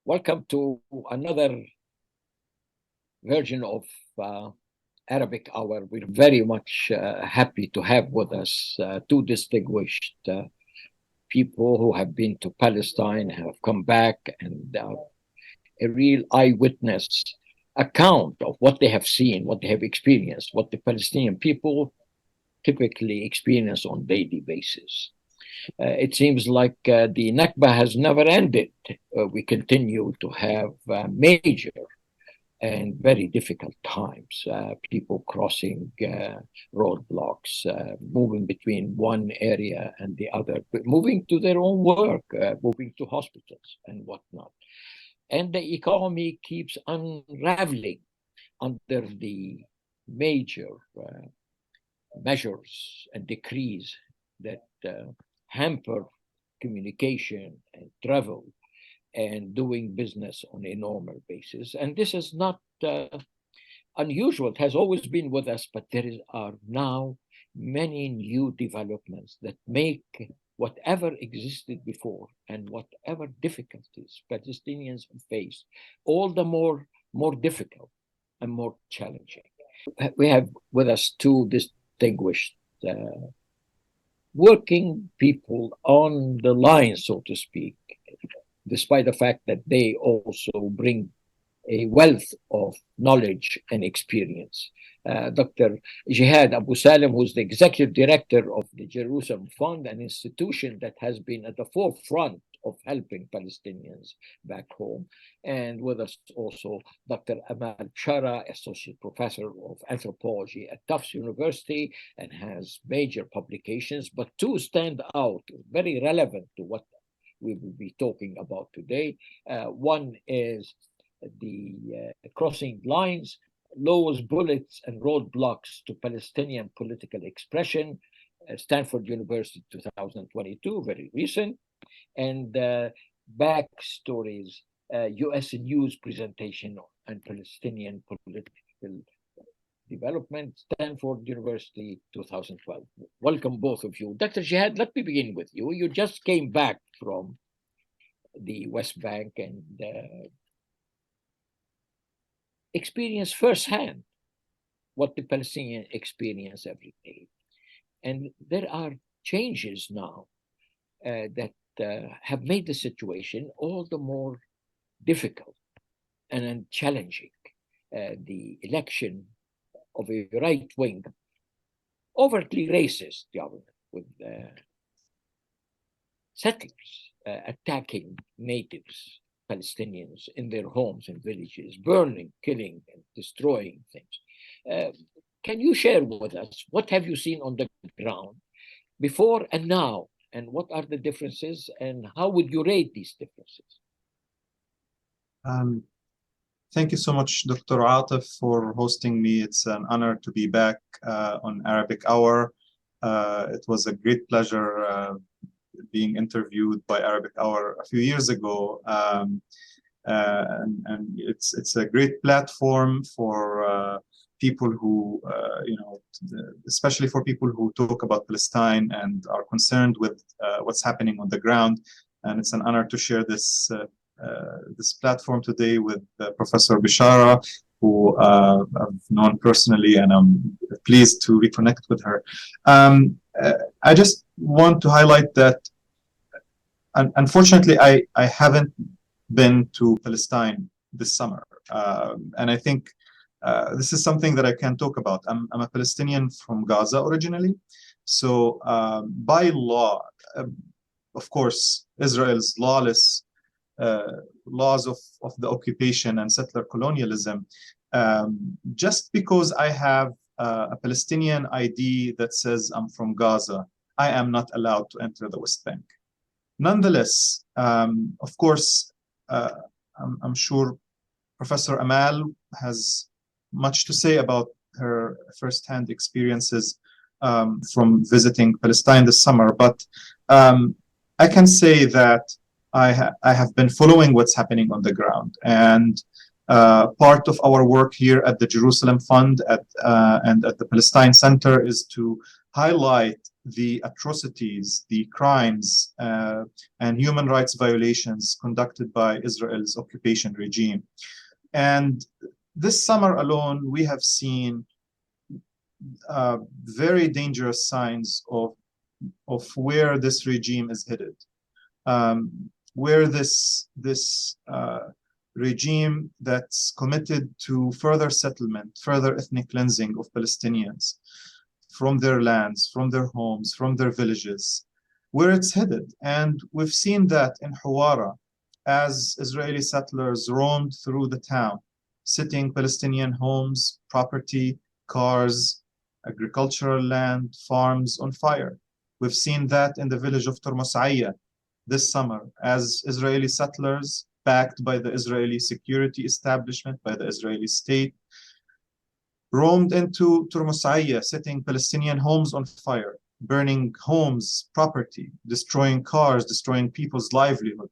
Welcome to another version of Arabic Hour. We're very much happy to have with us two distinguished people who have been to Palestine, have come back, and a real eyewitness account of what they have seen, what they have experienced, what the Palestinian people typically experience on a daily basis. It seems like the Nakba has never ended. We continue to have major and very difficult times. People crossing roadblocks, moving between one area and the other, moving to their own work, moving to hospitals and whatnot. And the economy keeps unraveling under the major measures and decrees that hamper communication and travel and doing business on a normal basis. And this is not unusual. It has always been with us, but there are now many new developments that make whatever existed before and whatever difficulties Palestinians face all the more difficult and more challenging. We have with us two distinguished working people on the line, so to speak, despite the fact that they also bring a wealth of knowledge and experience. Dr. Jehad Abusalim, who's the executive director of the Jerusalem Fund, an institution that has been at the forefront of helping Palestinians back home. And with us also Dr. Amahl, Bishara, associate professor of anthropology at Tufts University, and has major publications, but two stand out, very relevant to what we will be talking about today. One is the Crossing Lines, Laws, Bullets, and Roadblocks to Palestinian Political Expression, Stanford University 2022, very recent. And Backstories, U.S. News Presentation on Palestinian Political Development, Stanford University 2012. Welcome, both of you. Dr. Jehad, let me begin with you. You just came back from the West Bank and experienced firsthand what the Palestinians experience every day. And there are changes now that have made the situation all the more difficult and challenging. The election of a right-wing, overtly racist government with settlers attacking natives, Palestinians in their homes and villages, burning, killing, and destroying things. Can you share with us what have you seen on the ground before and now, and what are the differences, and how would you rate these differences? Thank you so much, Dr. Atif, for hosting me. It's an honor to be back on Arabic Hour. It was a great pleasure being interviewed by Arabic Hour a few years ago. And it's a great platform for people who, especially for people who talk about Palestine and are concerned with what's happening on the ground. And it's an honor to share this platform today with Professor Bishara, who I've known personally, and I'm pleased to reconnect with her. I just want to highlight that, unfortunately, I haven't been to Palestine this summer. And I think this is something that I can talk about. I'm a Palestinian from Gaza originally. So by law, of course, Israel's lawless laws of the occupation and settler colonialism, just because I have a Palestinian ID that says I'm from Gaza, I am not allowed to enter the West Bank. Nonetheless, of course, I'm sure Professor Amahl has much to say about her firsthand experiences from visiting Palestine this summer, but I can say that I have been following what's happening on the ground, and part of our work here at the Jerusalem Fund and at the Palestine Center is to highlight the atrocities, the crimes, and human rights violations conducted by Israel's occupation regime. And this summer alone, we have seen very dangerous signs of where this regime is headed, where this regime that's committed to further settlement, further ethnic cleansing of Palestinians from their lands, from their homes, from their villages, where it's headed. And we've seen that in Hawara, as Israeli settlers roamed through the town, setting Palestinian homes, property, cars, agricultural land, farms on fire. We've seen that in the village of Turmusaiya this summer, as Israeli settlers, backed by the Israeli security establishment, by the Israeli state, roamed into Turmusaiya, setting Palestinian homes on fire, burning homes, property, destroying cars, destroying people's livelihood.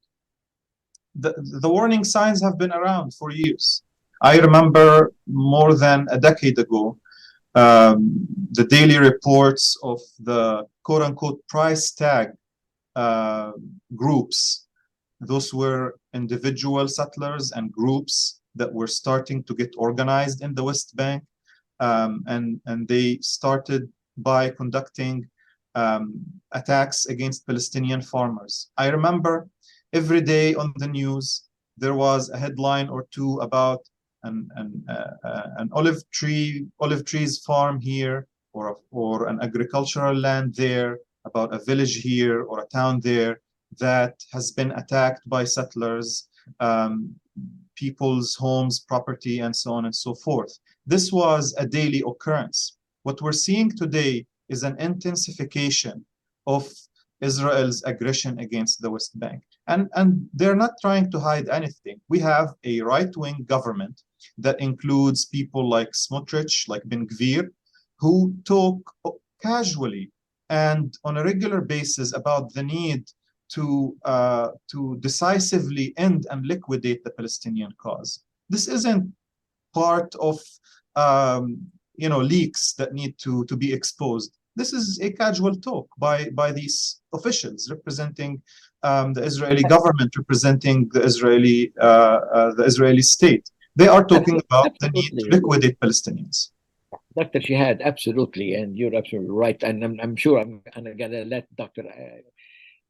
The warning signs have been around for years. I remember more than a decade ago, the daily reports of the quote-unquote price tag groups. Those were individual settlers and groups that were starting to get organized in the West Bank. And they started by conducting attacks against Palestinian farmers. I remember every day on the news, there was a headline or two about an olive trees farm here, or an agricultural land there, about a village here or a town there that has been attacked by settlers, people's homes, property, and so on and so forth. This was a daily occurrence. What we're seeing today is an intensification of Israel's aggression against the West Bank. And they're not trying to hide anything. We have a right-wing government that includes people like Smotrich, like Ben Gvir, who talk casually and on a regular basis about the need to decisively end and liquidate the Palestinian cause. This isn't part of leaks that need to be exposed. This is a casual talk by these officials representing the Israeli government, representing the Israeli state. They are talking about the need to liquidate Palestinians. Dr. Jehad, absolutely, and you're absolutely right. And I'm sure I'm going to let Dr.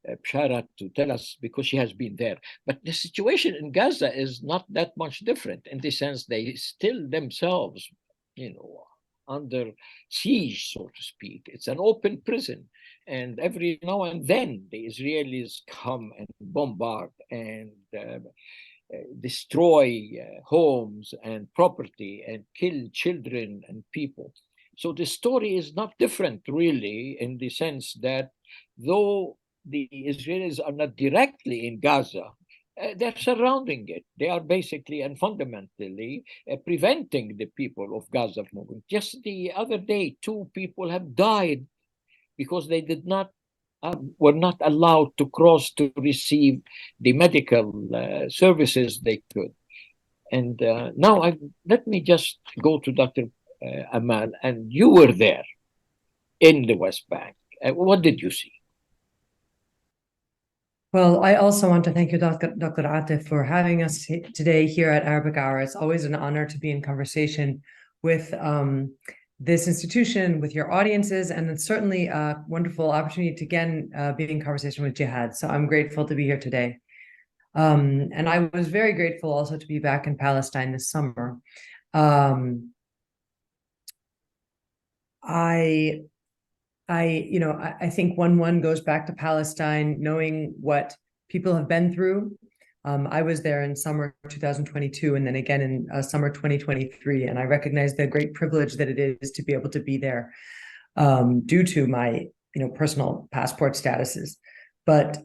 Bishara to tell us, because she has been there. But the situation in Gaza is not that much different, in the sense they still themselves, under siege, so to speak. It's an open prison. And every now and then the Israelis come and bombard and destroy homes and property and kill children and people. So the story is not different, really, in the sense that though the Israelis are not directly in Gaza, they're surrounding it. They are basically and fundamentally preventing the people of Gaza from moving. Just the other day, 2 people have died because they were not allowed to cross to receive the medical services they could. And now let me just go to Dr. Amahl, and you were there in the West Bank. What did you see? Well, I also want to thank you, Dr. Atif, for having us today here at Arabic Hour. It's always an honor to be in conversation with this institution, with your audiences, and it's certainly a wonderful opportunity to again be in conversation with Jehad. So I'm grateful to be here today. And I was very grateful also to be back in Palestine this summer. I think one goes back to Palestine, knowing what people have been through. I was there in summer 2022, and then again in summer 2023, and I recognize the great privilege that it is to be able to be there due to my personal passport statuses. But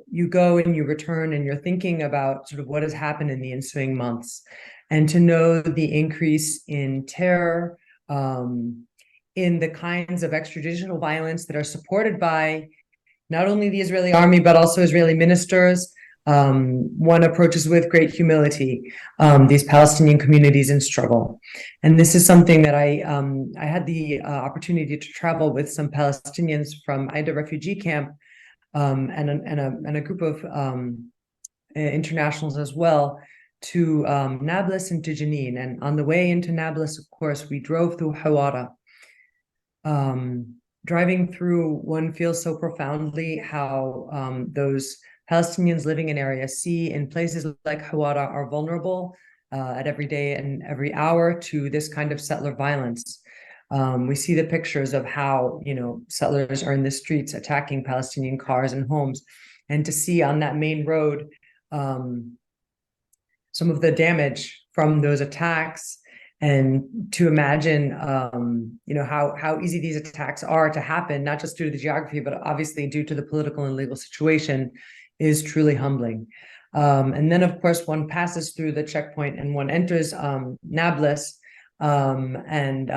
you go and you return, and you're thinking about sort of what has happened in the ensuing months, and to know the increase in terror, in the kinds of extrajudicial violence that are supported by not only the Israeli army, but also Israeli ministers, one approaches with great humility these Palestinian communities in struggle. And this is something that I had the opportunity to travel with some Palestinians from Aida refugee camp and a group of internationals as well to Nablus and to Jenin. And on the way into Nablus, of course, we drove through Hawara. Driving through, one feels so profoundly how those Palestinians living in Area C in places like Hawara are vulnerable at every day and every hour to this kind of settler violence. We see the pictures of how, settlers are in the streets attacking Palestinian cars and homes, and to see on that main road some of the damage from those attacks, and to imagine, how easy these attacks are to happen, not just due to the geography, but obviously due to the political and legal situation, is truly humbling. And then, of course, one passes through the checkpoint and one enters Nablus. And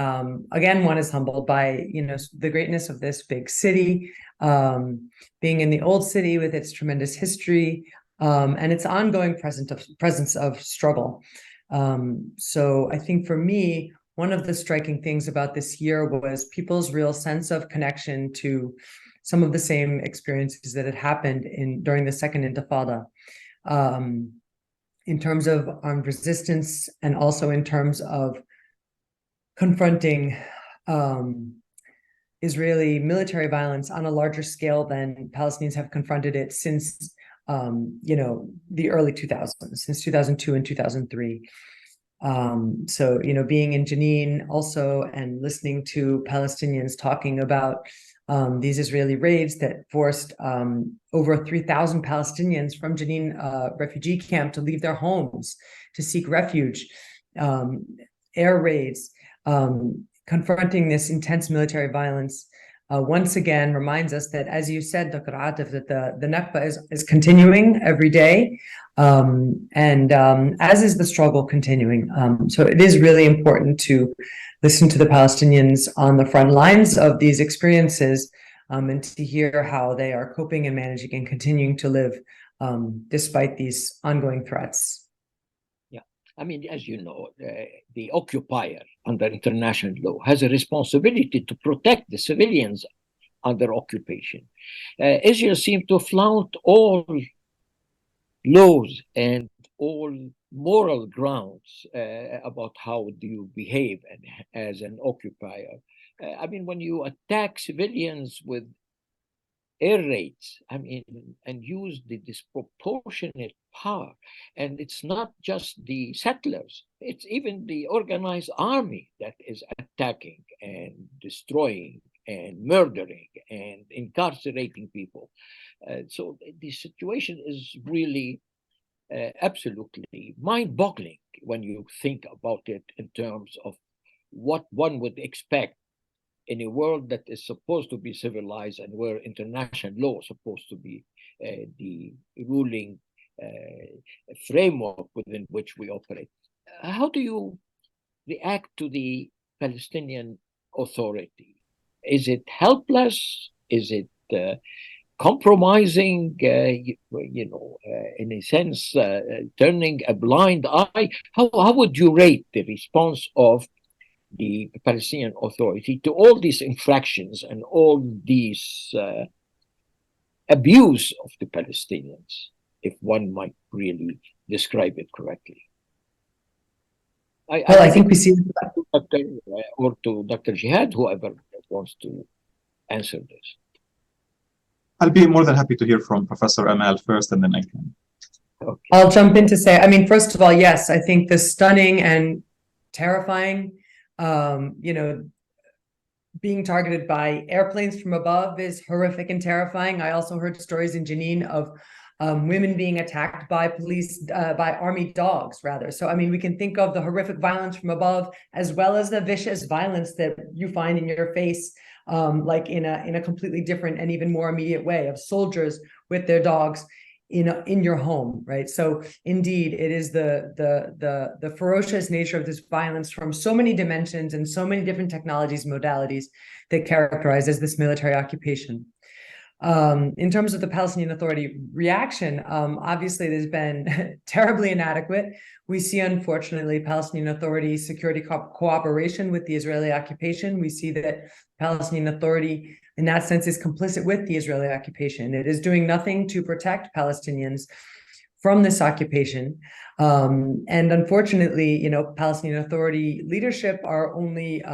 again, one is humbled by, the greatness of this big city, being in the old city with its tremendous history, and its ongoing presence of struggle. So I think for me, one of the striking things about this year was people's real sense of connection to some of the same experiences that had happened during the Second Intifada, in terms of armed resistance and also in terms of confronting Israeli military violence on a larger scale than Palestinians have confronted it since the early 2000s, since 2002 and 2003. So, being in Jenin also and listening to Palestinians talking about these Israeli raids that forced over 3,000 Palestinians from Jenin refugee camp to leave their homes to seek refuge, air raids, confronting this intense military violence, once again reminds us that, as you said, Dr. Atif, that the Nakba is continuing every day, and as is the struggle continuing. So it is really important to listen to the Palestinians on the front lines of these experiences, and to hear how they are coping and managing and continuing to live despite these ongoing threats. I mean, as you know, the occupier under international law has a responsibility to protect the civilians under occupation. Israel seems to flout all laws and all moral grounds about how do you behave as an occupier. I mean, when you attack civilians with air raids, and use the disproportionate power. And it's not just the settlers, it's even the organized army that is attacking and destroying and murdering and incarcerating people. So the situation is really absolutely mind-boggling when you think about it in terms of what one would expect in a world that is supposed to be civilized and where international law is supposed to be the ruling framework within which we operate. How do you react to the Palestinian Authority? Is it helpless? Is it compromising, in a sense, turning a blind eye? How would you rate the response of the Palestinian Authority to all these infractions and all these abuse of the Palestinians, if one might really describe it correctly? I think we see or to Dr. Jehad, whoever wants to answer this. I'll be more than happy to hear from Professor Amahl first, and then I can. Okay. I'll jump in to say, first of all, yes, I think the stunning and terrifying, being targeted by airplanes from above is horrific and terrifying. I also heard stories in Jenin of women being attacked by police, by army dogs, rather. So, we can think of the horrific violence from above, as well as the vicious violence that you find in your face, like in a completely different and even more immediate way, of soldiers with their dogs in your home, right? So indeed, it is the ferocious nature of this violence from so many dimensions and so many different technologies, modalities that characterizes this military occupation. In terms of the Palestinian Authority reaction, obviously there's been terribly inadequate. We see, unfortunately, Palestinian Authority security cooperation with the Israeli occupation. We see that Palestinian Authority, in that sense, is complicit with the Israeli occupation. It is doing nothing to protect Palestinians from this occupation. And unfortunately, Palestinian Authority leadership are only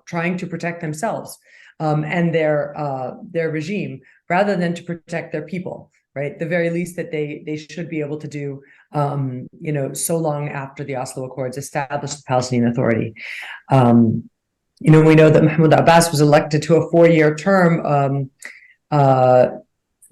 trying to protect themselves and their regime, rather than to protect their people, right? The very least that they should be able to do, so long after the Oslo Accords established the Palestinian Authority. We know that Mahmoud Abbas was elected to a 4-year term.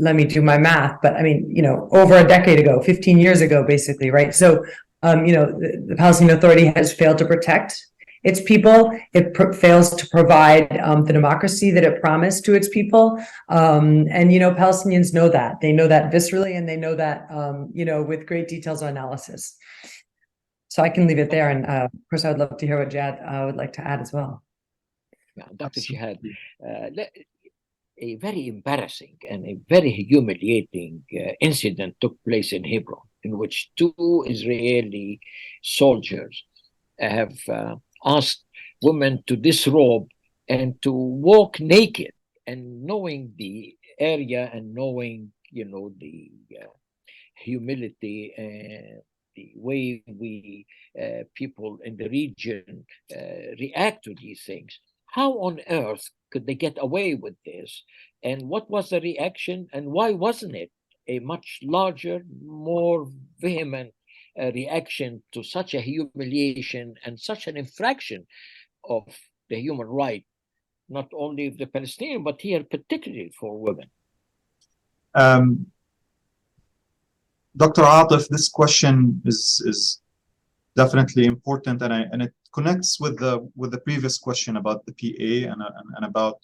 Let me do my math, but I mean, over a decade ago, 15 years ago, basically, right? So, the Palestinian Authority has failed to protect its people. It fails to provide the democracy that it promised to its people. And, Palestinians know that. They know that viscerally, and they know that, with great details of analysis. So I can leave it there. And of course, I would love to hear what Jehad would like to add as well. Yeah, Dr. Jehad, a very embarrassing and a very humiliating incident took place in Hebron, in which 2 Israeli soldiers have asked women to disrobe and to walk naked, and knowing the area and knowing, the humility and the way we people in the region react to these things. How on earth could they get away with this? And what was the reaction? And why wasn't it a much larger, more vehement reaction to such a humiliation and such an infraction of the human right, not only of the Palestinian, but here particularly for women? Dr. Atif, this question is definitely important, and it connects with the previous question about the PA and about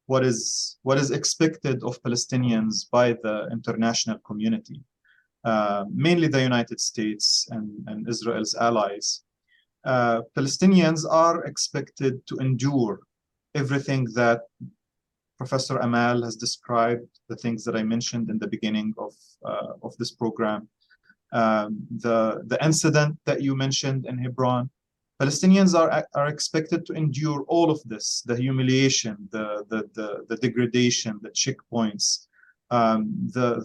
what is expected of Palestinians by the international community, mainly the United States and Israel's allies. Palestinians are expected to endure everything that Professor Amahl has described, the things that I mentioned in the beginning of this program. The incident that you mentioned in Hebron, Palestinians are expected to endure all of this: the humiliation, the degradation, the checkpoints,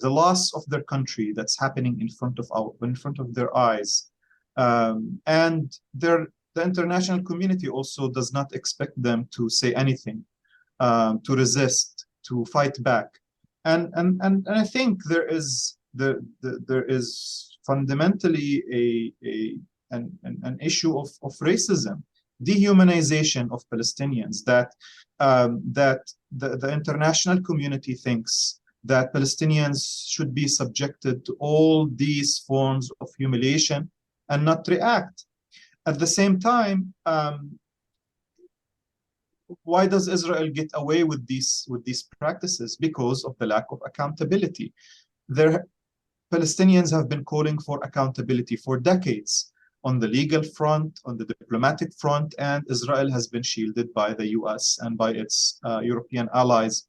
the loss of their country that's happening in front of their eyes, and the international community also does not expect them to say anything, to resist, to fight back, and I think there is fundamentally an issue of racism, dehumanization of Palestinians, that the international community thinks that Palestinians should be subjected to all these forms of humiliation and not react. At the same time, why does Israel get away with these practices? Because of the lack of accountability. Palestinians have been calling for accountability for decades on the legal front, on the diplomatic front, and Israel has been shielded by the US and by its European allies.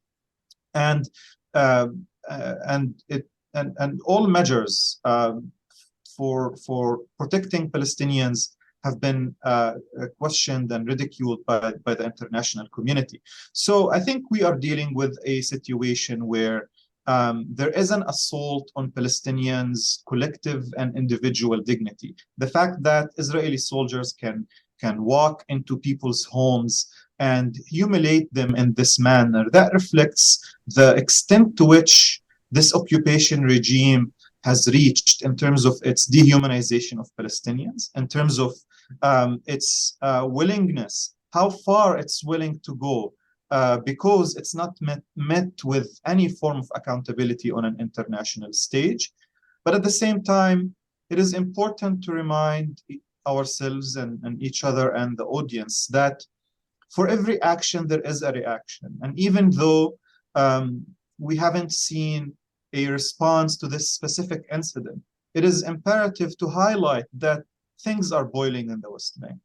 And all measures for protecting Palestinians have been questioned and ridiculed by the international community. So I think we are dealing with a situation where there is an assault on Palestinians' collective and individual dignity. The fact that Israeli soldiers can walk into people's homes and humiliate them in this manner, that reflects the extent to which this occupation regime has reached in terms of its dehumanization of Palestinians, in terms of its willingness, how far it's willing to go, because it's not met with any form of accountability on an international stage. But at the same time, it is important to remind ourselves and each other and the audience that for every action, there is a reaction. And even though we haven't seen a response to this specific incident, it is imperative to highlight that things are boiling in the West Bank,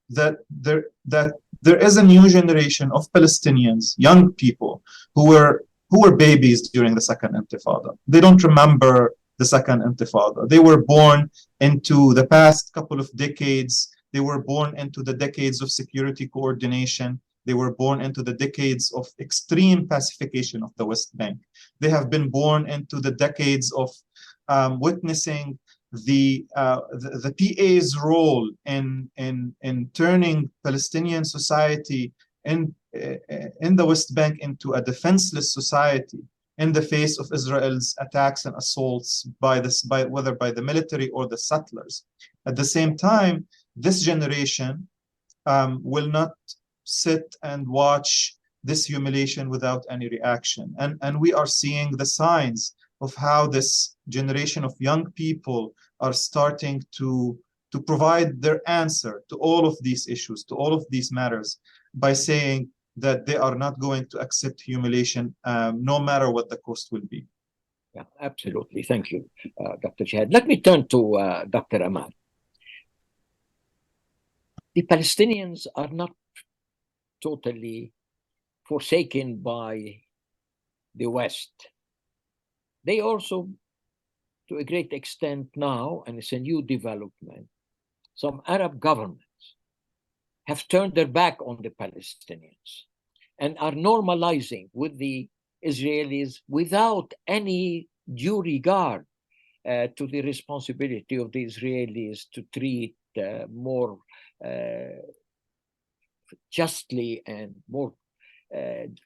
that there is a new generation of Palestinians, young people, who were who were babies during the Second Intifada. They don't remember the Second Intifada. They were born into the past couple of decades. They were born into the decades of security coordination. They were born into the decades of extreme pacification of the West Bank. They have been born into the decades of witnessing the PA's role in turning Palestinian society in the West Bank into a defenseless society in the face of Israel's attacks and assaults whether by the military or the settlers. At the same time, this generation will not sit and watch this humiliation without any reaction. And we are seeing the signs of how this generation of young people are starting to provide their answer to all of these issues, to all of these matters, by saying that they are not going to accept humiliation, no matter what the cost will be. Yeah, absolutely. Thank you, Dr. Jehad. Let me turn to Dr. Amahl. The Palestinians are not totally forsaken by the West. They also, to a great extent now, and it's a new development, some Arab governments have turned their back on the Palestinians and are normalizing with the Israelis without any due regard to the responsibility of the Israelis to treat more justly and more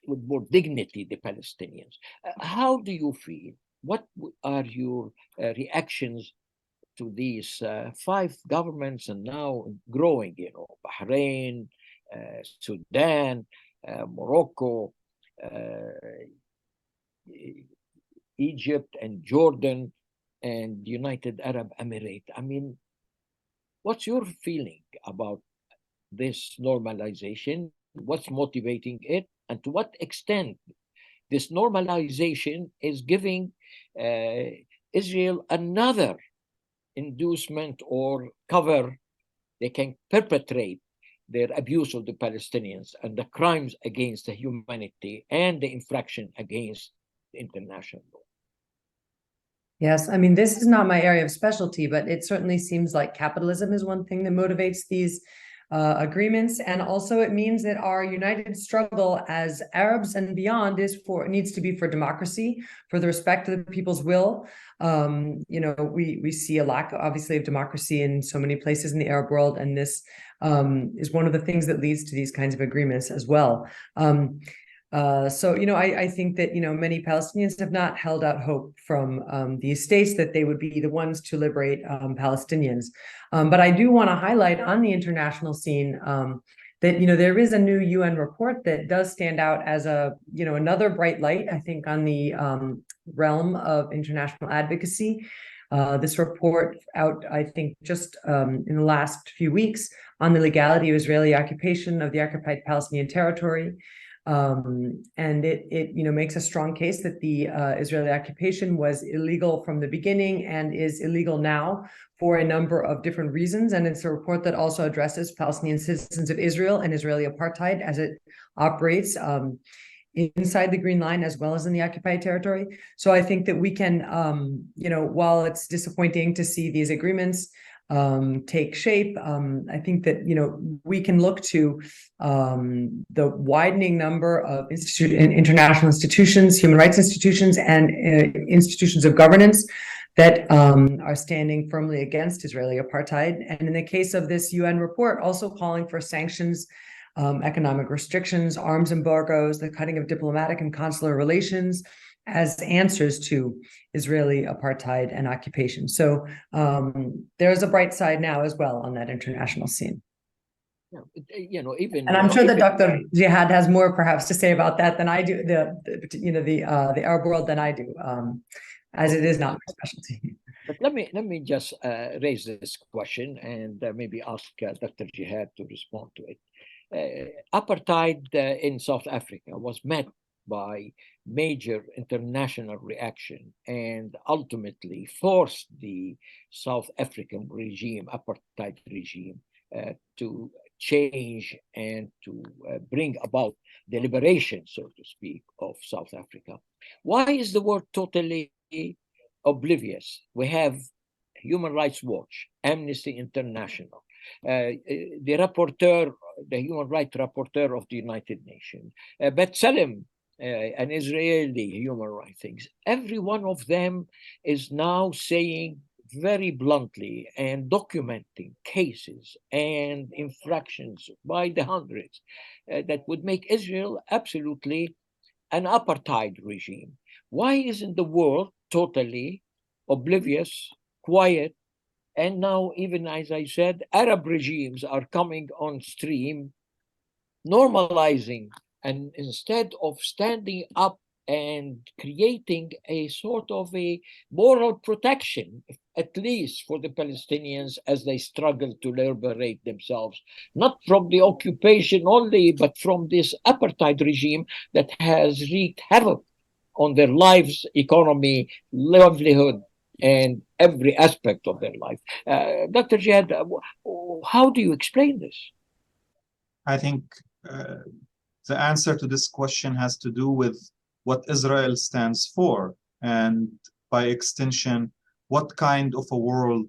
with more dignity the Palestinians. How do you feel? What are your reactions to these 5 governments, and now growing, Bahrain, Sudan, Morocco, Egypt and Jordan and United Arab Emirates? I mean, what's your feeling about this normalization? What's motivating it? And to what extent this normalization is giving Israel another inducement or cover they can perpetrate their abuse of the Palestinians and the crimes against the humanity and the infraction against international law? Yes, I mean, this is not my area of specialty, but it certainly seems like capitalism is one thing that motivates these agreements, and also it means that our united struggle as Arabs and beyond needs to be for democracy, for the respect of the people's will. We see a lack, obviously, of democracy in so many places in the Arab world, and this is one of the things that leads to these kinds of agreements as well. I think that, many Palestinians have not held out hope from these states that they would be the ones to liberate Palestinians. But I do want to highlight on the international scene that, there is a new UN report that does stand out as another bright light, I think, on the realm of international advocacy. This report out, I think, just in the last few weeks on the legality of Israeli occupation of the occupied Palestinian territory. And it makes a strong case that the Israeli occupation was illegal from the beginning and is illegal now for a number of different reasons. And it's a report that also addresses Palestinian citizens of Israel and Israeli apartheid as it operates inside the Green Line as well as in the occupied territory. So I think that we can, while it's disappointing to see these agreements take shape, I think that we can look to the widening number of international institutions, human rights institutions, and institutions of governance that are standing firmly against Israeli apartheid. And in the case of this UN report, also calling for sanctions, economic restrictions, arms embargoes, the cutting of diplomatic and consular relations as answers to Israeli apartheid and occupation. So there's a bright side now as well on that international scene. Even and I'm sure that Dr. Jehad has more perhaps to say about that than I do, the Arab world than I do, as it is not my specialty. But let me just raise this question and maybe ask Dr. Jehad to respond to it. Apartheid in South Africa was met by major international reaction and ultimately forced the South African regime, apartheid regime, to change and to bring about the liberation, so to speak, of South Africa. Why is the world totally oblivious? We have Human Rights Watch, Amnesty International, the rapporteur, the human rights rapporteur of the United Nations, B'Tselem, an Israeli human rights things. Every one of them is now saying very bluntly and documenting cases and infractions by the hundreds that would make Israel absolutely an apartheid regime. Why isn't the world totally oblivious, quiet? And now, even as I said, Arab regimes are coming on stream, normalizing, and instead of standing up and creating a sort of a moral protection, at least for the Palestinians as they struggle to liberate themselves, not from the occupation only, but from this apartheid regime that has wreaked havoc on their lives, economy, livelihood, and every aspect of their life. Dr. Jehad, how do you explain this? I think the answer to this question has to do with what Israel stands for, and by extension, what kind of a world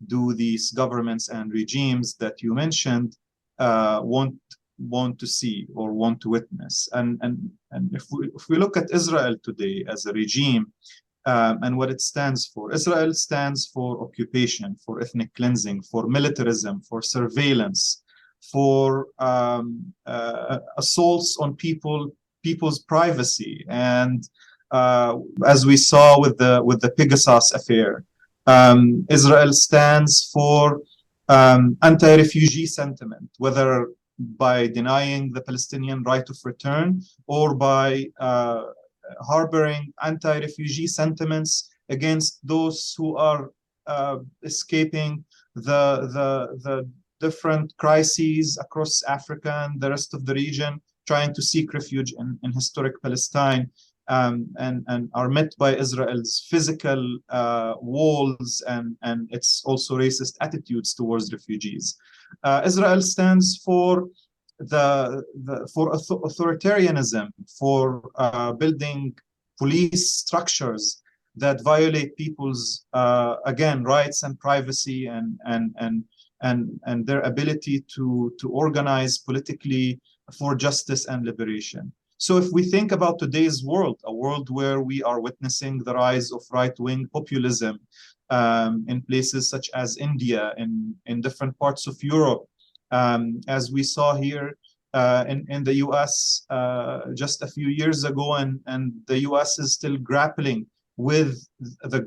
do these governments and regimes that you mentioned want to see or want to witness. And if we look at Israel today as a regime, and what it stands for. Israel stands for occupation, for ethnic cleansing, for militarism, for surveillance, for assaults on people's privacy, and as we saw with the Pegasus affair, Israel stands for anti-refugee sentiment, whether by denying the Palestinian right of return or by harboring anti-refugee sentiments against those who are escaping the different crises across Africa and the rest of the region, trying to seek refuge in historic Palestine, and are met by Israel's physical walls and its also racist attitudes towards refugees. Israel stands for authoritarianism, for building police structures that violate people's again rights and privacy and their ability to organize politically for justice and liberation. So if we think about today's world, a world where we are witnessing the rise of right-wing populism in places such as India, in different parts of Europe, as we saw here in the US just a few years ago, and the US is still grappling with the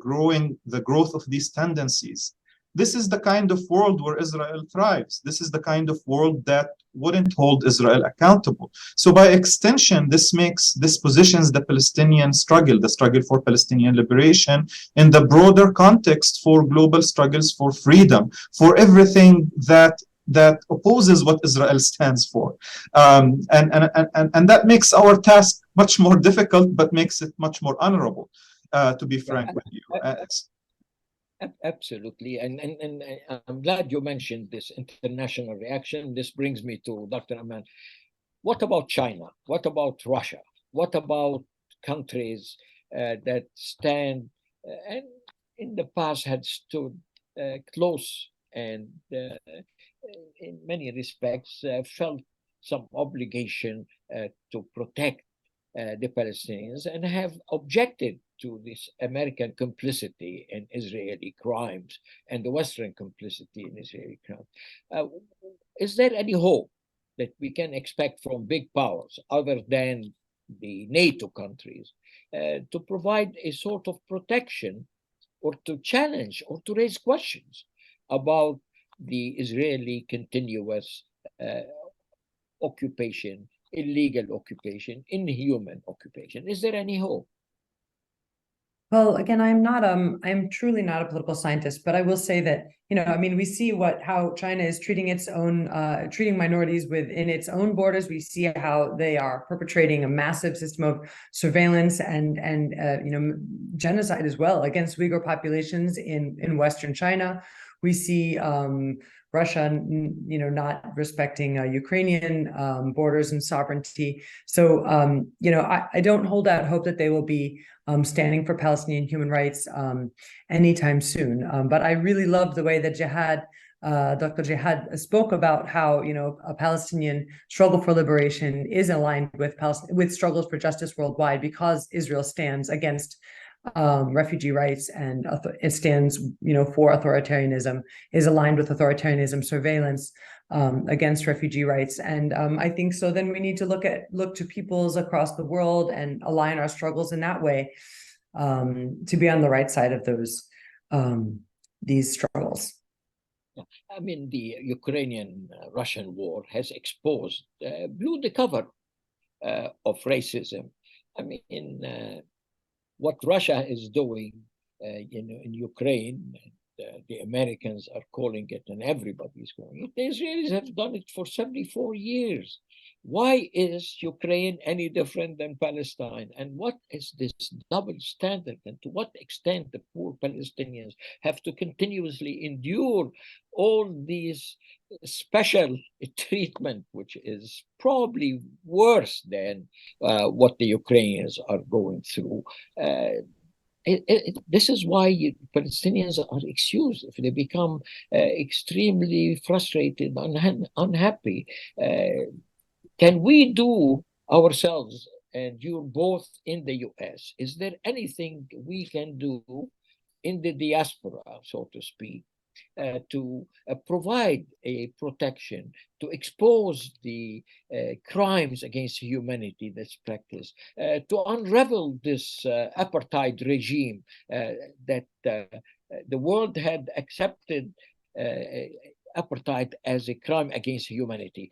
growth of these tendencies. This is the kind of world where Israel thrives. This is the kind of world that wouldn't hold Israel accountable. So by extension, this positions the Palestinian struggle, the struggle for Palestinian liberation, in the broader context for global struggles for freedom, for everything that opposes what Israel stands for. And that makes our task much more difficult, but makes it much more honorable, to be frank with you. Absolutely, and I'm glad you mentioned this international reaction. This brings me to Dr. Amahl. What about China? What about Russia? What about countries that stand and in the past had stood close and in many respects felt some obligation to protect the Palestinians and have objected to this American complicity in Israeli crimes and the Western complicity in Israeli crimes. Is there any hope that we can expect from big powers other than the NATO countries to provide a sort of protection or to challenge or to raise questions about the Israeli continuous occupation, illegal occupation, inhuman occupation? Is there any hope? Well, again, I'm truly not a political scientist, but I will say that, I mean, we see how China is treating its own, treating minorities within its own borders. We see how they are perpetrating a massive system of surveillance and genocide as well against Uyghur populations in Western China. We see Russia, not respecting Ukrainian borders and sovereignty. So, I don't hold out hope that they will be standing for Palestinian human rights anytime soon. But I really love the way that Dr. Jehad spoke about how, a Palestinian struggle for liberation is aligned with struggles for justice worldwide, because Israel stands against refugee rights, and it stands, for authoritarianism, is aligned with authoritarianism, surveillance against refugee rights. And I think so then we need to look to peoples across the world and align our struggles in that way, to be on the right side of these struggles. I mean, the Ukrainian-Russian war has exposed, blew the cover of racism. I mean, what Russia is doing, in Ukraine, the Americans are calling it, and everybody's calling it. The Israelis have done it for 74 years. Why is Ukraine any different than Palestine? And what is this double standard? And to what extent the poor Palestinians have to continuously endure all these special treatment, which is probably worse than what the Ukrainians are going through? This is why Palestinians are excused if they become extremely frustrated, unhappy. Can we do ourselves, and you're both in the US, is there anything we can do in the diaspora, so to speak, to provide a protection, to expose the crimes against humanity that's practiced, to unravel this apartheid regime that the world had accepted apartheid as a crime against humanity?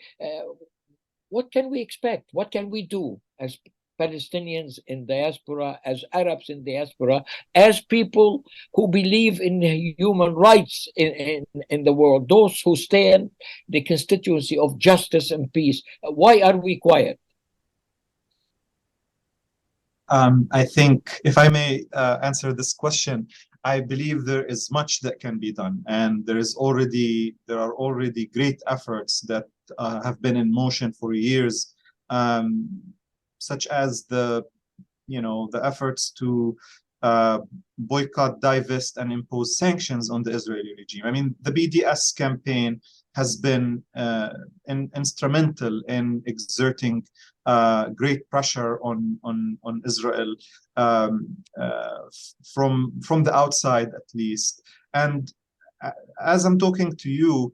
What can we expect? What can we do as Palestinians in diaspora, as Arabs in diaspora, as people who believe in human rights in the world, those who stand the constituency of justice and peace? Why are we quiet? I think, if I may answer this question, I believe there is much that can be done, and there are already great efforts that have been in motion for years, such as the efforts to boycott, divest, and impose sanctions on the Israeli regime. I mean, the BDS campaign has been instrumental in exerting great pressure on Israel from the outside, at least. And as I'm talking to you,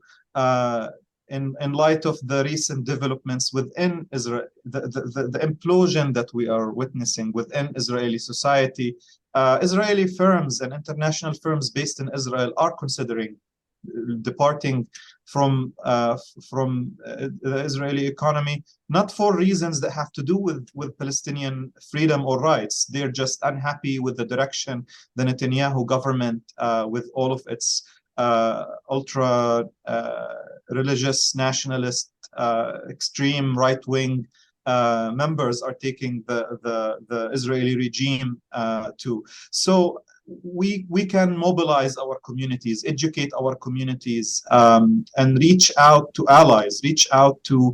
in light of the recent developments within Israel, the implosion that we are witnessing within Israeli society, Israeli firms and international firms based in Israel are considering departing from the Israeli economy, not for reasons that have to do with Palestinian freedom or rights. They're just unhappy with the direction the Netanyahu government, with all of its ultra religious, nationalist, extreme right-wing members are taking the Israeli regime to. So we can mobilize our communities, educate our communities, and reach out to allies, reach out to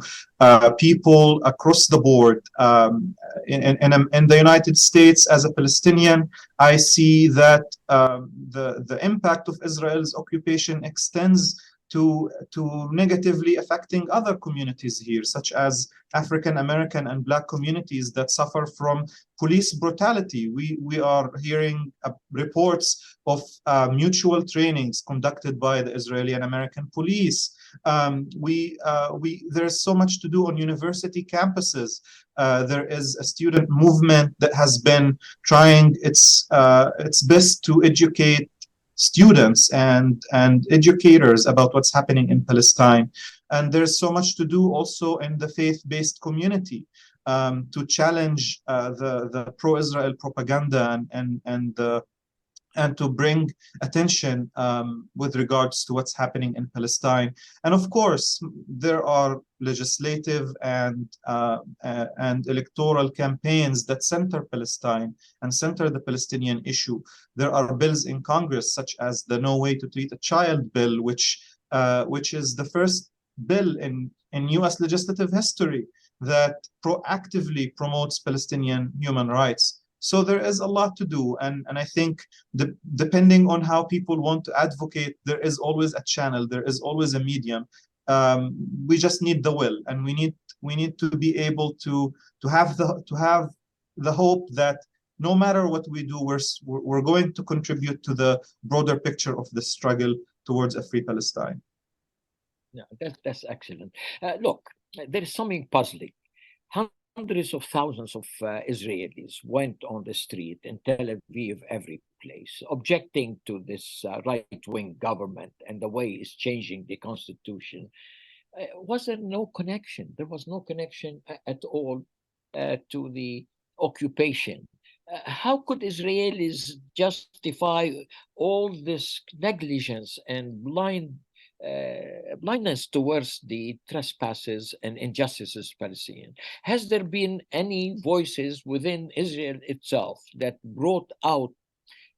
people across the board. In the United States, as a Palestinian, I see that the impact of Israel's occupation extends to negatively affecting other communities here, such as African American and Black communities that suffer from police brutality. We are hearing reports of mutual trainings conducted by the Israeli and American police. There's so much to do on university campuses. There is a student movement that has been trying its best to educate students and educators about what's happening in Palestine. And there's so much to do also in the faith-based community to challenge the pro-Israel propaganda and the and to bring attention with regards to what's happening in Palestine. And of course, there are legislative and electoral campaigns that center Palestine and center the Palestinian issue. There are bills in Congress, such as the No Way to Treat a Child bill, which is the first bill in US legislative history that proactively promotes Palestinian human rights. So there is a lot to do, and I think depending on how people want to advocate, there is always a channel, there is always a medium. We just need the will, and we need to be able to have the hope that no matter what we do, we're going to contribute to the broader picture of the struggle towards a free Palestine. Yeah, that's excellent. Look, there is something puzzling. Hundreds of thousands of Israelis went on the street in Tel Aviv, every place, objecting to this right-wing government and the way it's changing the constitution. Was there no connection? There was no connection at all to the occupation. How could Israelis justify all this negligence and blindness towards the trespasses and injustices of Palestinians? Has there been any voices within Israel itself that brought out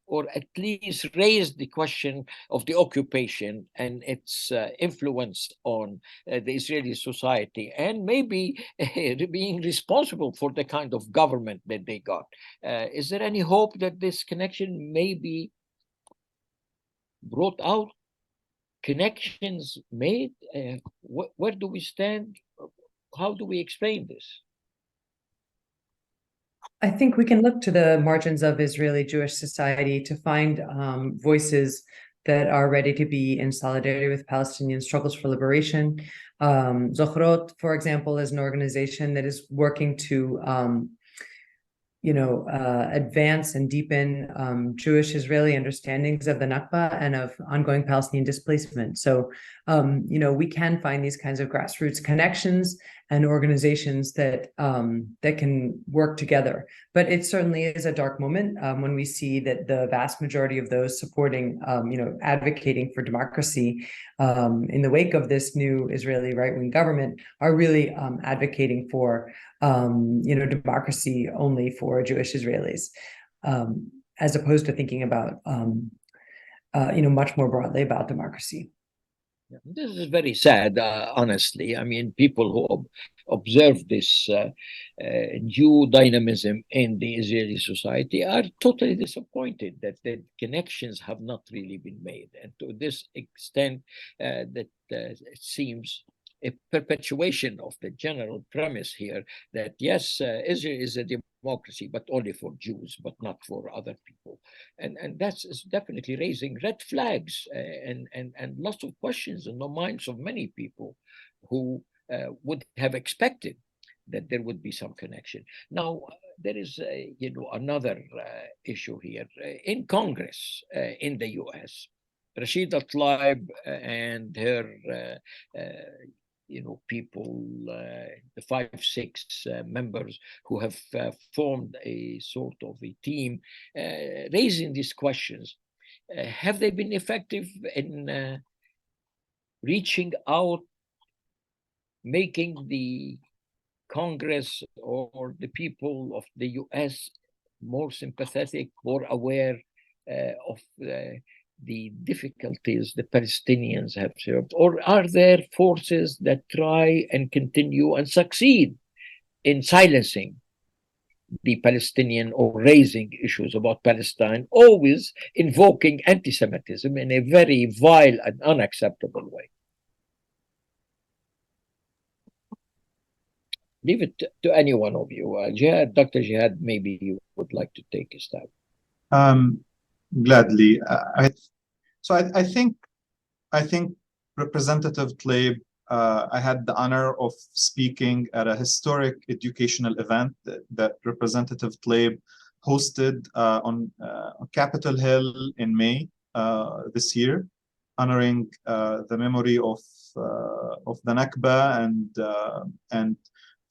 or at least raised the question of the occupation and its influence on the Israeli society, and maybe being responsible for the kind of government that they got? Is there any hope that this connection may be brought out? Connections made? Where do we stand? How do we explain this? I think we can look to the margins of Israeli Jewish society to find voices that are ready to be in solidarity with Palestinian struggles for liberation. Zochrot, for example, is an organization that is working to advance and deepen Jewish-Israeli understandings of the Nakba and of ongoing Palestinian displacement. So, we can find these kinds of grassroots connections and organizations that can work together. But it certainly is a dark moment when we see that the vast majority of those supporting, advocating for democracy in the wake of this new Israeli right-wing government are really advocating for democracy only for Jewish Israelis, as opposed to thinking about, much more broadly about democracy. Yeah, this is very sad, honestly. I mean, people who observe this new dynamism in the Israeli society are totally disappointed that the connections have not really been made. And to this extent, that it seems a perpetuation of the general premise here that, yes, Israel is a democracy, but only for Jews, but not for other people. And that's definitely raising red flags and lots of questions in the minds of many people who would have expected that there would be some connection. Now, there is another issue here in Congress in the US. Rashida Tlaib and her people, the 5-6 members who have formed a sort of a team raising these questions. Have they been effective in reaching out, making the Congress or the people of the US more sympathetic, more aware of the difficulties the Palestinians have served? Or are there forces that try and continue and succeed in silencing the Palestinian or raising issues about Palestine, always invoking anti-Semitism in a very vile and unacceptable way? Leave it to any one of you. Jehad, Dr. Jehad, maybe you would like to take a stab. Gladly. I think Representative Tlaib, I had the honor of speaking at a historic educational event that Representative Tlaib hosted on Capitol Hill in May this year, honoring the memory of the Nakba and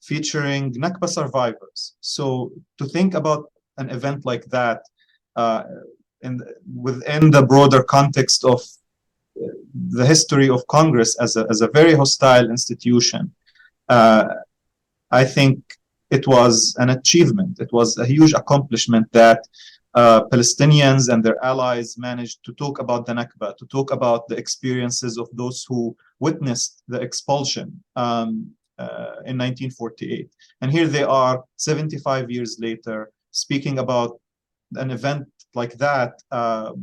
featuring Nakba survivors. So to think about an event like that, within the broader context of the history of Congress as a very hostile institution, I think it was an achievement. It was a huge accomplishment that Palestinians and their allies managed to talk about the Nakba, to talk about the experiences of those who witnessed the expulsion in 1948. And here they are 75 years later speaking about an event like that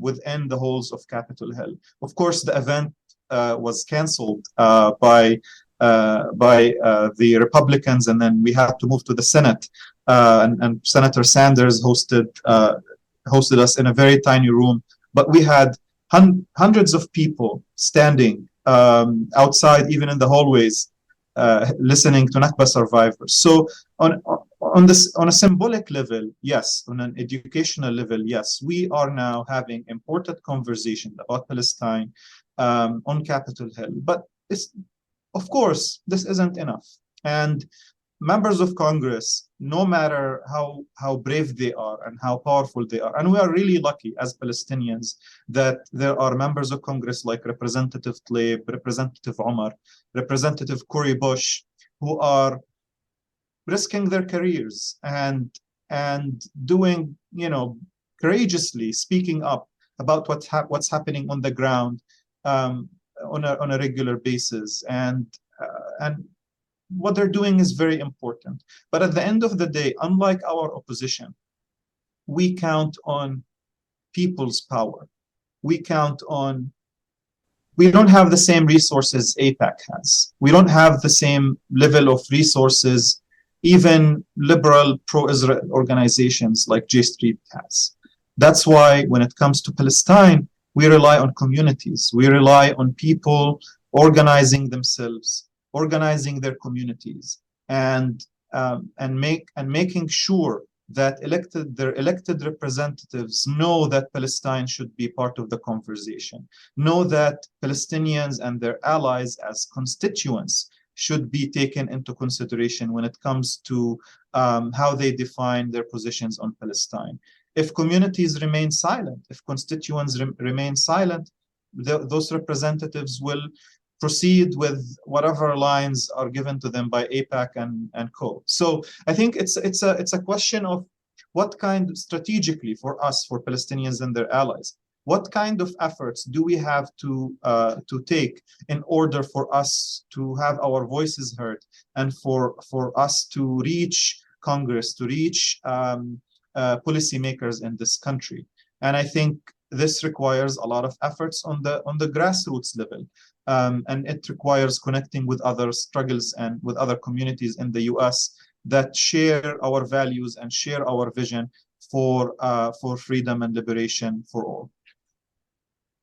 within the halls of Capitol Hill. Of course, the event was canceled by the Republicans, and then we had to move to the Senate, and Senator Sanders hosted us in a very tiny room, but we had hundreds of people standing outside, even in the hallways, listening to Nakba survivors. So on a symbolic level, yes, on an educational level, yes, we are now having important conversations about Palestine on Capitol Hill. But of course, this isn't enough. And members of Congress, no matter how brave they are and how powerful they are, and we are really lucky as Palestinians that there are members of Congress like Representative Tlaib, Representative Omar, Representative Corey Bush, who are risking their careers and doing, courageously speaking up about what's happening on the ground on a regular basis, and what they're doing is very important. But at the end of the day, unlike our opposition, we count on people's power. We don't have the same resources AIPAC has. We don't have the same level of resources even liberal pro-Israel organizations like J Street has. That's why when it comes to Palestine, we rely on communities. We rely on people organizing themselves, organizing their communities, and making sure that their elected representatives know that Palestine should be part of the conversation, know that Palestinians and their allies as constituents should be taken into consideration when it comes to how they define their positions on Palestine. If communities remain silent, if constituents remain silent, those representatives will proceed with whatever lines are given to them by AIPAC and co. So I think it's a question of what kind, strategically for us, for Palestinians and their allies, what kind of efforts do we have to take in order for us to have our voices heard and for us to reach Congress, to reach policymakers in this country? And I think this requires a lot of efforts on the grassroots level. And it requires connecting with other struggles and with other communities in the US that share our values and share our vision for freedom and liberation for all.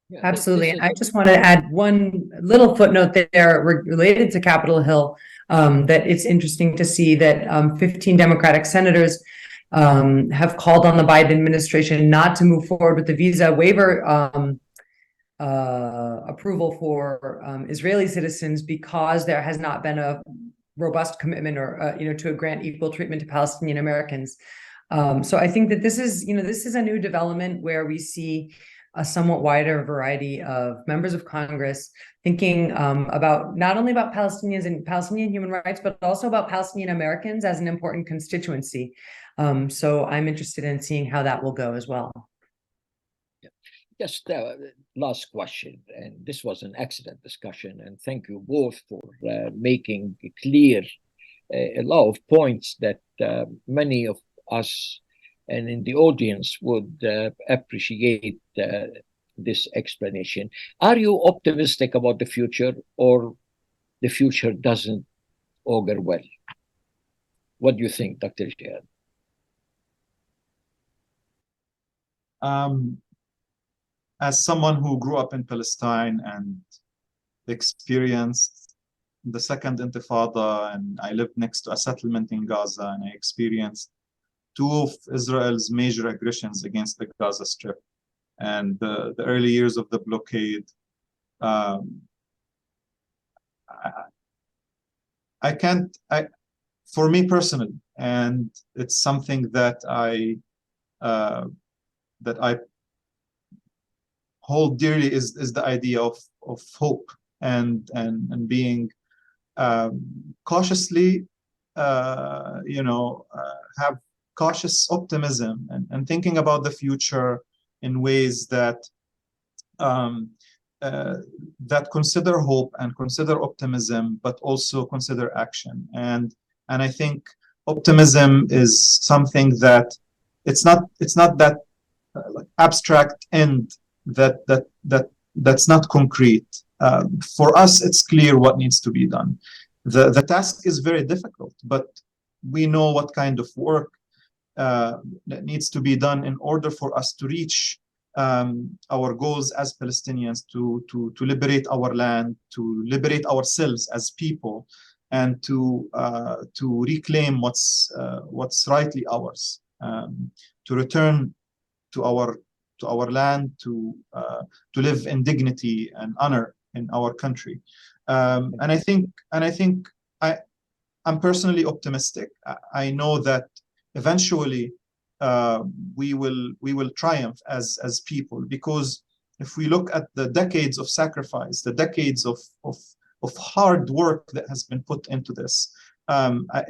Yeah, absolutely. I just want to add one little footnote there related to Capitol Hill, that it's interesting to see that 15 Democratic senators have called on the Biden administration not to move forward with the visa waiver approval for Israeli citizens because there has not been a robust commitment or to grant equal treatment to Palestinian Americans. So I think that this is a new development where we see a somewhat wider variety of members of Congress thinking about not only about Palestinians and Palestinian human rights, but also about Palestinian Americans as an important constituency. So I'm interested in seeing how that will go as well. Just last question, and this was an excellent discussion, and thank you both for making clear a lot of points that many of us and in the audience would appreciate this explanation. Are you optimistic about the future, or the future doesn't augur well? What do you think, Dr. Jehad? As someone who grew up in Palestine and experienced the Second Intifada, and I lived next to a settlement in Gaza, and I experienced two of Israel's major aggressions against the Gaza Strip and the early years of the blockade. For me personally, and it's something that I hold dearly is the idea of hope and being cautiously, have cautious optimism and thinking about the future in ways that that consider hope and consider optimism, but also consider action. And I think optimism is something that it's not that like abstract end that's not concrete. For us, it's clear what needs to be done. The task is very difficult, but we know what kind of work that needs to be done in order for us to reach our goals as Palestinians, to liberate our land, to liberate ourselves as people, and to reclaim what's rightly ours, to return to our land, to live in dignity and honor in our country. And I think I'm personally optimistic. I know that eventually we will triumph as people, because if we look at the decades of sacrifice, the decades of hard work that has been put into this,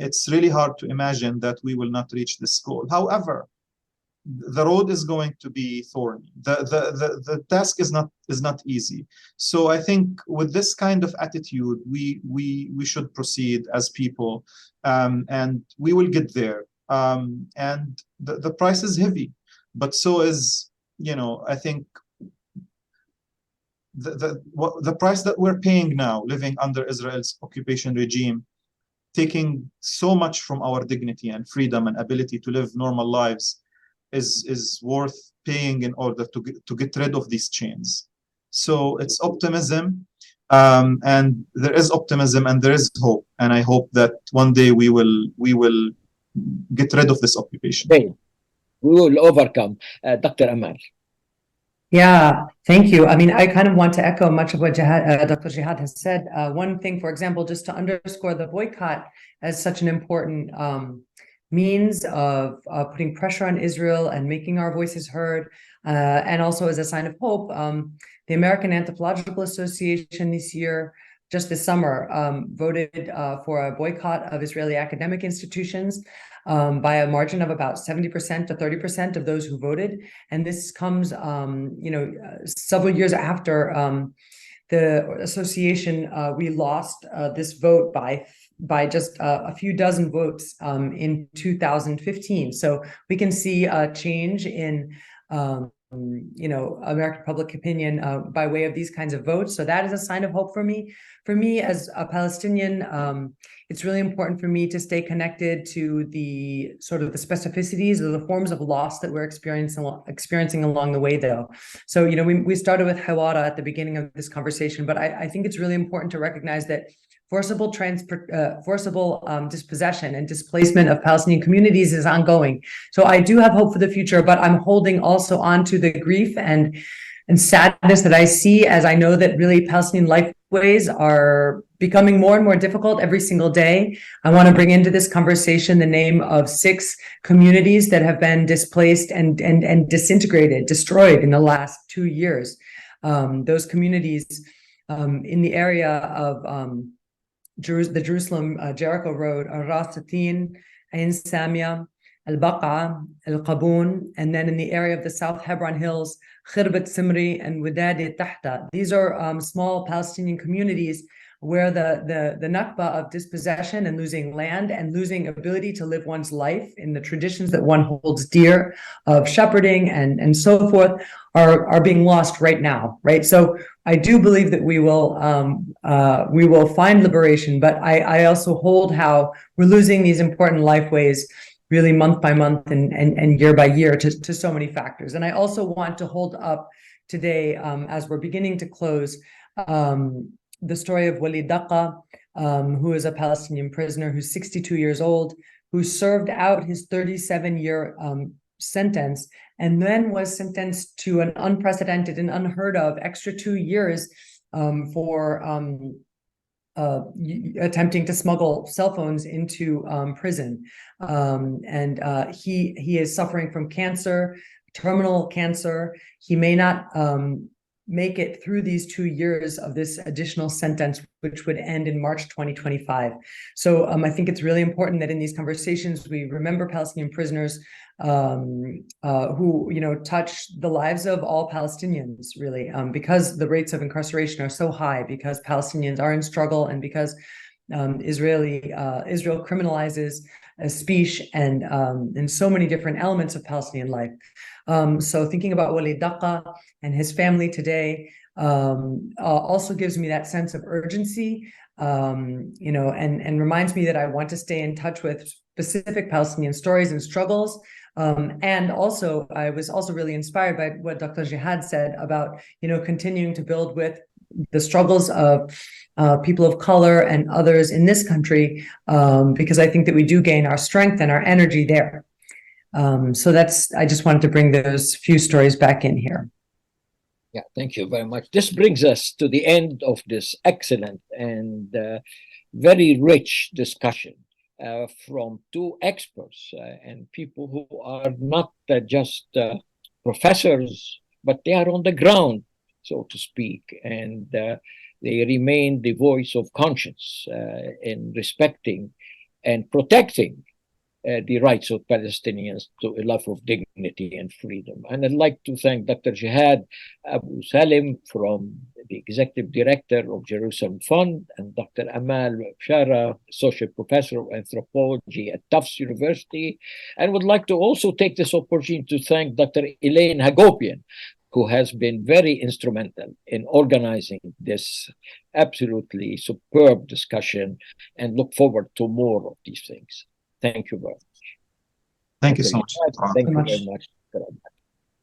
it's really hard to imagine that we will not reach this goal. However, the road is going to be thorny. The task is not easy. So I think with this kind of attitude, we should proceed as people, and we will get there. And the price is heavy, but so is, I think the price that we're paying now, living under Israel's occupation regime, taking so much from our dignity and freedom and ability to live normal lives, is worth paying in order to get rid of these chains. So it's optimism, and there is optimism and there is hope, and I hope that one day we will get rid of this occupation. Okay. We will overcome. Dr. Amahl. Yeah, thank you. I mean, I kind of want to echo much of what Dr. Jehad has said. One thing, for example, just to underscore the boycott as such an important means of putting pressure on Israel and making our voices heard, and also as a sign of hope, the American Anthropological Association just this summer, voted for a boycott of Israeli academic institutions by a margin of about 70% to 30% of those who voted. And this comes, several years after the association, we lost this vote by just a few dozen votes in 2015. So we can see a change in American public opinion by way of these kinds of votes. So that is a sign of hope for me. For me as a Palestinian, it's really important for me to stay connected to the sort of the specificities or the forms of loss that we're experiencing along the way, though. So, we started with Hawara at the beginning of this conversation, but I think it's really important to recognize that forcible dispossession and displacement of Palestinian communities is ongoing. So I do have hope for the future, but I'm holding also on to the grief and sadness that I see, as I know that really Palestinian lifeways are becoming more and more difficult every single day. I want to bring into this conversation the name of 6 communities that have been displaced and disintegrated, destroyed in the last 2 years. Those communities in the area of the Jerusalem Jericho Road are Ras Satin, Ain Samia, Al-Baqa, Al-Qabun, and then in the area of the South Hebron Hills, Khirbat Simri and Wadadi Tahta. These are small Palestinian communities where the Nakba of dispossession and losing land and losing ability to live one's life in the traditions that one holds dear of shepherding and so forth are being lost right now, right? So I do believe that we will find liberation, but I also hold how we're losing these important lifeways really month by month and year by year to so many factors. And I also want to hold up today, as we're beginning to close, the story of Walid Daqa, who is a Palestinian prisoner who's 62 years old, who served out his 37-year sentence and then was sentenced to an unprecedented and unheard of extra 2 years for attempting to smuggle cell phones into prison. He is suffering from cancer, terminal cancer. He may not make it through these 2 years of this additional sentence, which would end in March 2025. So I think it's really important that in these conversations, we remember Palestinian prisoners who, touch the lives of all Palestinians, really, because the rates of incarceration are so high, because Palestinians are in struggle, and because Israel criminalizes speech and so many different elements of Palestinian life. So thinking about Walid Daqa and his family today also gives me that sense of urgency, and reminds me that I want to stay in touch with specific Palestinian stories and struggles. And also, I was also really inspired by what Dr. Jehad said about, continuing to build with the struggles of people of color and others in this country, because I think that we do gain our strength and our energy there. So I just wanted to bring those few stories back in here. Yeah, thank you very much. This brings us to the end of this excellent and very rich discussion from two experts and people who are not just professors, but they are on the ground, so to speak, and they remain the voice of conscience in respecting and protecting the rights of Palestinians to a life of dignity and freedom. And I'd like to thank Dr. Jehad Abusalim, from the Executive Director of Jerusalem Fund, and Dr. Amahl Bishara, Associate Professor of Anthropology at Tufts University. And would like to also take this opportunity to thank Dr. Elaine Hagopian, who has been very instrumental in organizing this absolutely superb discussion, and look forward to more of these things. Thank you very much. Thank you so much. Thank you very much.